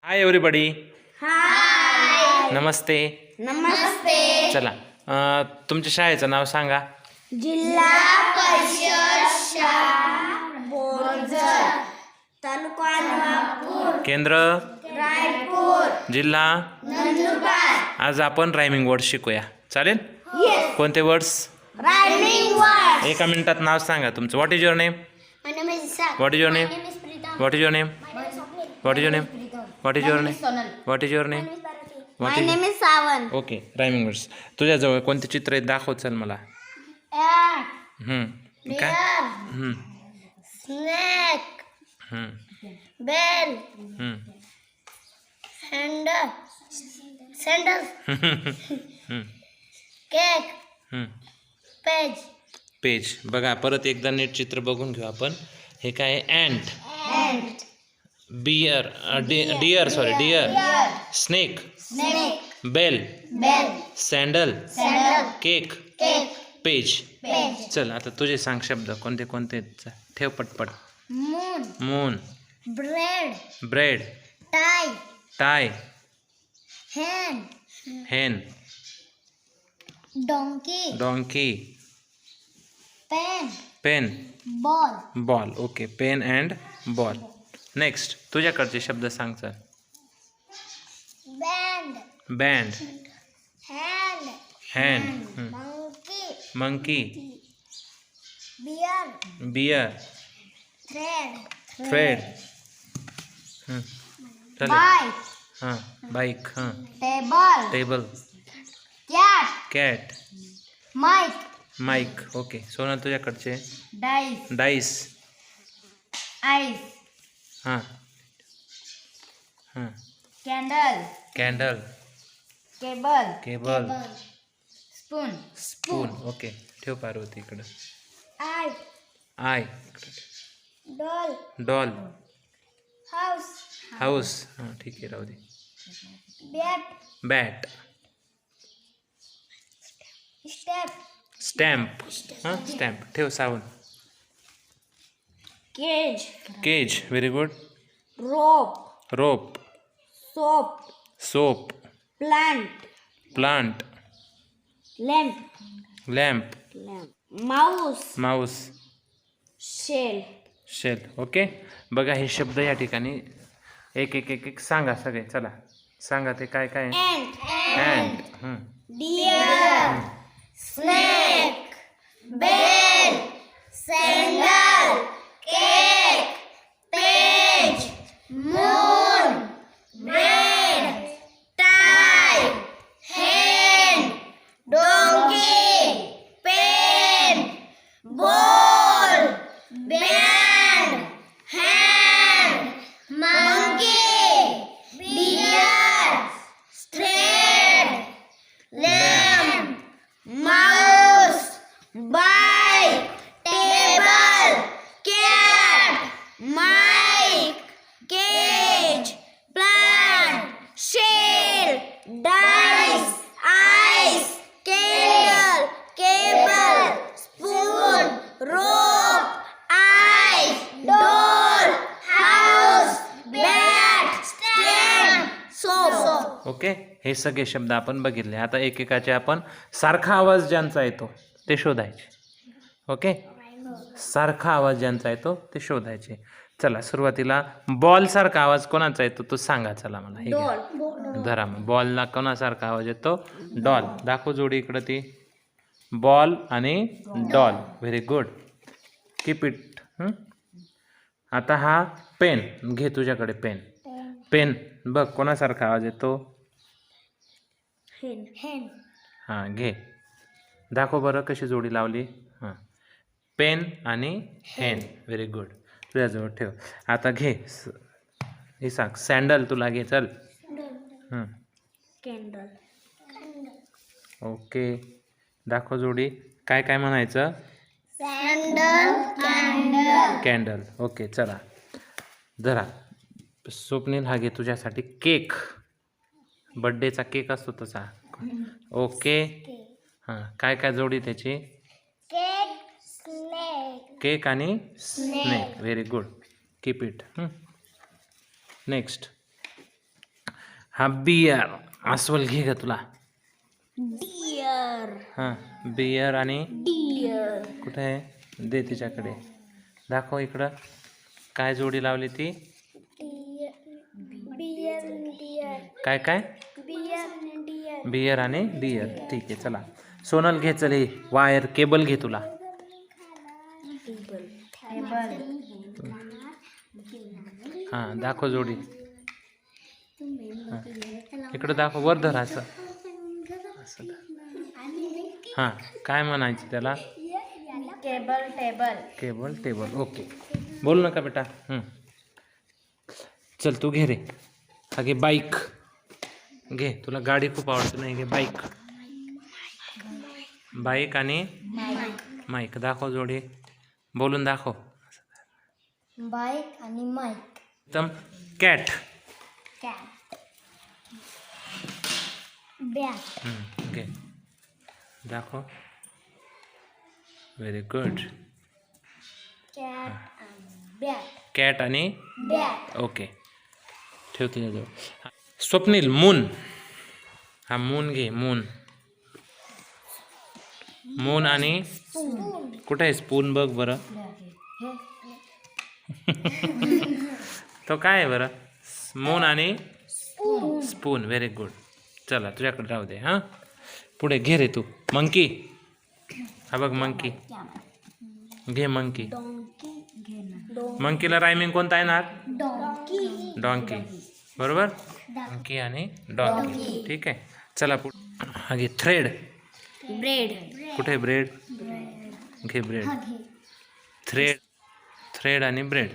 Hi everybody. हाय. नमस्ते. नमस्ते. चला तुमच्या शाळेचं नाव सांगा. जिल्हा परिषद शाळा बोरजर, तालुका नवापूर, केंद्र रायपूर, जिल्हा नंदुरबार. आज आपण रायमिंग वर्ड्स शिकूया. चालेल? कोणते वर्ड्स? Rhyming words. एका मिनिटात नाव सांगा तुमचं. What is your name? My name is Isaac. What is your name? My name is Pritam. What is your name? What is your name? What is your name? What is your name? My name is Sawan. Okay. Rhyming words. तुझ्याजवळ कोणते चित्र आहेत दाखव चल मला. काय? Snake, bell, sandal, cake, page. Page. बघा परत एकदा नीट चित्र बघून घेऊ आपण. हे काय आहे? Ant. Bear deer snake, bell, sandal, cake, page. चल आता तुझे सांग शब्द कोणते कोणते. ठेव पटपट. Moon, bread, tie, hen, donkey, pen, ball. Okay. Pen and ball. Next तुझ्याकडचे शब्द सांग sir. Band, hand, monkey, bear, thread, हां बाईक, हां table, cat, mike. Okay. Sona तुझ्याकडचे. डाईस, हां हां कॅन्डल, केबल, स्पून. ओके. ठेव पार्वती इकडं. Eye, doll, house. हां ठीक आहे राहू दे. Bat, stamp. हां स्टॅम्प. ठेव सावून. Cage. Very good. Rope, soap, plant, lamp, mouse, shell. Okay. बघा हे शब्द या ठिकाणी एक एक एक एक सांगा सगळे. चला सांगा ते काय काय. Ant, deer, snake, bell, sandal, cake, page, moon, bread, tie, hen, donkey, pen, ball, band, hand, monkey, bear, thread, lamp, mouse, bike, table, cat, mike, cage, plant, shell, dice, ice, candle, cable, spoon, rope, eye, doll, house, bat, stamp, soap. Okay. हे सगळे शब्द आपण बघितले. आता एकेकाचे आपण सारखा आवाज ज्यांचा येतो ते शोधायचे. ओके. सारखा आवाज ज्यांचा येतो ते शोधायचे. चला सुरुवातीला बॉल सारखा आवाज कोणाचा येतो तो सांगा. चला मला हे घ्या. धरा मग. बॉलला कोणासारखा आवाज येतो? डॉल. दाखव जोडी इकडं ती. बॉल आणि doll. Very good. Keep it. आता हा पेन घे तुझ्याकडे. पेन बघ कोणासारखा आवाज येतो? हां घे. दाखव बरं कशी जोडी लावली. हां पेन आणि हेन. Very good. तुझ्याजवळ ठेव. आता घे हे सांग. सँडल तुला घे. चल. ओके. दाखव जोडी. काय काय म्हणायचं? कॅन्डल. ओके. चला धरा. स्वप्नील हा घे तुझ्यासाठी केक. बड्डेचा केक असतो तसा. ओके. हां काय काय जोडी त्याची? केक आणि snake. Very good. Keep it. Next हा बियर. अस्वल घे ग तुला. डियर. हां बियर आणि डियर. कुठे आहे दे तिच्याकडे. दाखव इकडं काय जोडी लावली ती. Bear deer. काय काय बियर डियर. बियर आणि डियर. ठीक आहे चला. सोनल घे चल हे वायर केबल घे तुला. हां दाखव जोडी. इकडं दाखव वर धर असं. हां काय म्हणायचं त्याला. Cable table. Cable table. Okay बोल नका बेटा. चल तू घे रे. हा घे बाईक घे. तुला गाडी खूप आवडते नाही. घे बाईक. बाईक आणि माईक. दाखव जोडी. बोलून दाखव. बाईक आणि माईक. एकदम. कॅट. कॅट. बॅट. घे दाखव. Very good. कॅट आणि बॅट. कॅट आणि बॅट. ओके ठेव तुझ्याजवळ. स्वप्नील मून. हा मून घे. मून. मून आणि कुठे आहे स्पून बघ बरं. तो काय आहे बरं. मून आणि स्पून. Very good. चला तुझ्याकडे राहू दे. हां पुढे घे रे तू. मंकी. हा बघ मंकी. घे मंकी. मंकीला रायमिंग कोणता येणार. डॉंकी. बरोबर. मंकी आणि डॉंकी. ठीक आहे चला पुढे. हा घे थ्रेड. ब्रेड. कुठे ब्रेड. घे ब्रेड. थ्रेड. थ्रेड आणि ब्रेड.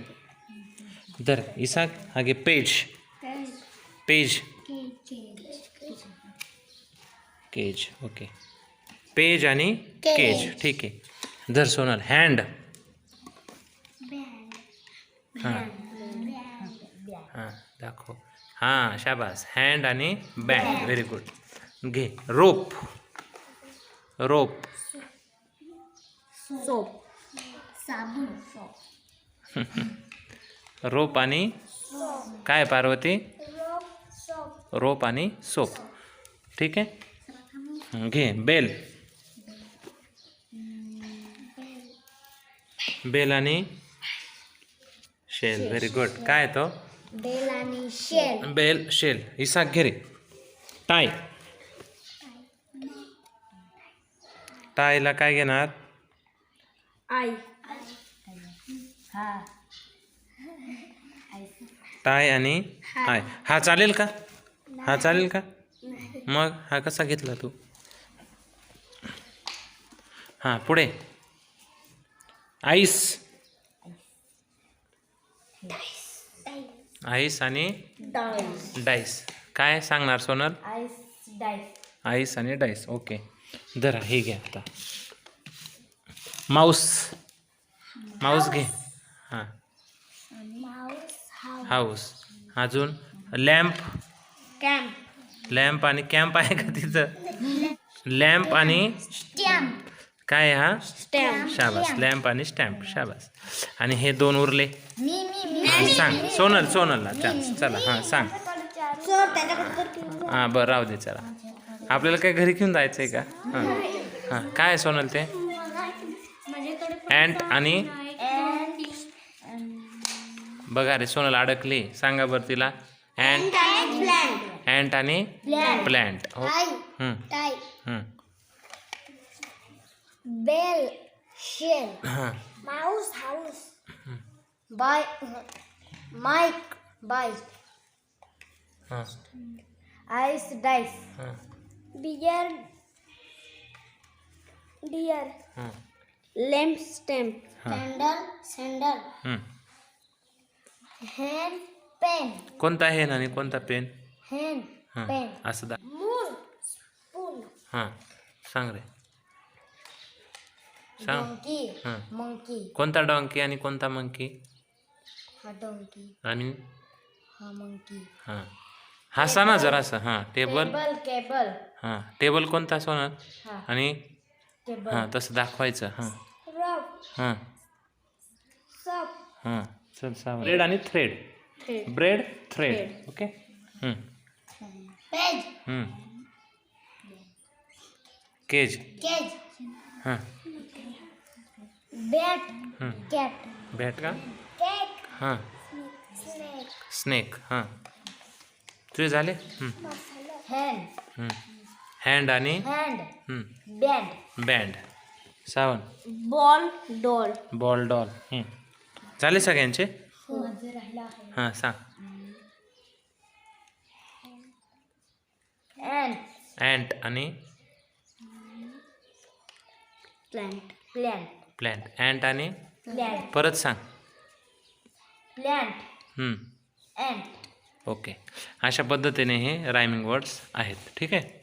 धर इसाक. हा घे page. Page. Cage. Okay page आणि केज. ठीक आहे. धर सोनल. हँड. हां हां दाखव. हां शाबास. हँड आणि बॅग. Very good. घे रोप. रोप. सोप. साबण. सोप. रोप आणि काय पार्वती. सोप. रोप आणि सोप. ठीक आहे. घे बेल. बेल आणि शेल. Very good. काय तो. बेल आणि शेल. Bell shell. इसाक घे रे. टाय. टायला काय घेणार. आई. टाय आणि आय. हा चालेल का. हा चालेल का. मग हा कसा घेतला तू. हां पुढे. आईस. आईस आणि डाईस. काय सांगणार सोनल. Ice dice. आईस आणि डाईस. ओके जरा हे घ्या आता. माऊस. माऊस घे. हां हाऊस. अजून लॅम्प. कॅम्प. लॅम्प आणि कॅम्प आहे का तिथं. लॅम्प आणि स्टॅम्प. काय हा. स्टॅम्प. शाबास. लॅम्प आणि स्टॅम्प. शाबास. आणि हे दोन उरले. मी सांग सोनल. सोनलला चान्स. चला हां सांग. हां बरं राहू दे चला. आपल्याला काय घरी घेऊन जायचं आहे का. हां हां काय आहे सोनल ते. अँट आणि बघा रे सोनल अडकली. सांगा बरं तिला. अँट. अँट आणि प्लॅन्ट. Bell shell. हां mouse house. Bye mike bike. हां आईस डाईस. हां बियर डियर. हां lamp stamp. Sandal sandal. Hand pen. कोणता हेन आणि कोणता पेन. हॅन्ड हां पेन. असं दा. Moon spoon. हां सांग रे. सांग. डोंकी. हां मंकी. कोणता डॉंकी आणि कोणता मंकी. हा डोंकी. आणि हा मंकी. हां हसा ना जरासं. हां टेबल. Table cable. हां टेबल कोणता सोनल. हा आणि टेबल. हां तसं दाखवायचं. हां रब. हां सप. हां चल सांग. ब्रेड आणि thread. Thread. Bread thread. Okay. Page. Kaij Cage. हां Bat. Cat. बॅट का Cake. हां Snake. स्नेक हां तुझे झाले Hand. हँड आणि Hand. Band. बँड सावन Ball. Doll. बॉल डॉल झाले सगळ्यांचे हां सांग Ant. अँट आणि Plant. Plant. प्लॅन्ट अँट आणि Plant. परत सांग Plant. Ant. ओके अशा पद्धतीने हे रायमिंग वर्ड्स आहेत ठीक आहे